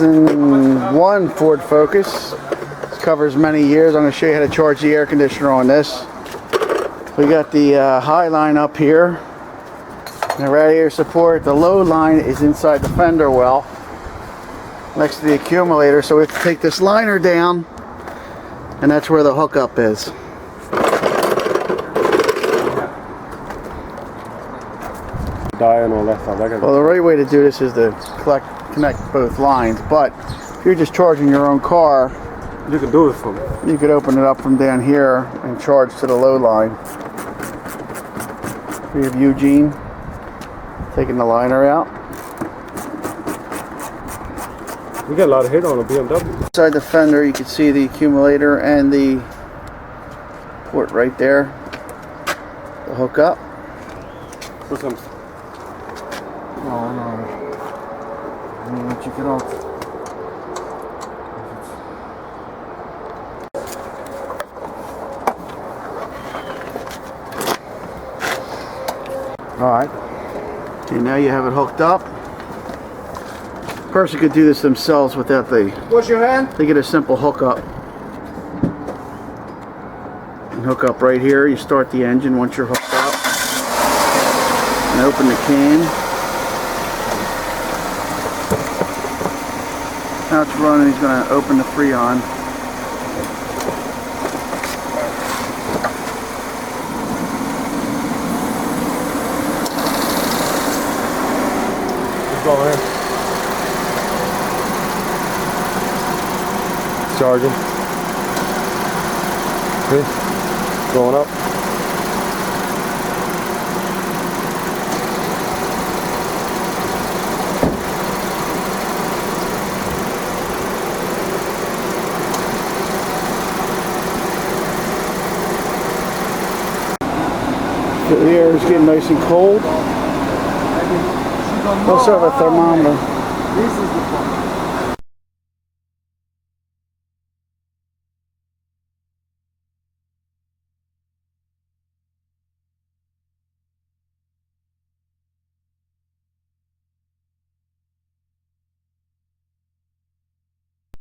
One Ford Focus. This covers many years. I'm going to show you how to charge the air conditioner on this. We got the high line up here. And the radiator support. The low line is inside the fender well, next to the accumulator. So we have to take this liner down, and that's where the hookup is. Well, the right way to do this is to connect both lines, but if you're just charging your own car, you can do it from it. You could open it up from down here and charge to the low line. We have Eugene taking the liner out. We got a lot of hit on a BMW. Inside the fender, you can see the accumulator and the port right there. The hookup. What's up? No. Let me let you get off. Alright. Okay, now you have it hooked up. A person could do this themselves without the... Wash your hand? They get a simple hookup. And hook up right here. You start the engine once you're hooked up. And open the can. Now it's running, he's going to open the Freon. It's going in. Charging. See? Going up. The air is getting nice and cold. Also have a thermometer. This is the point.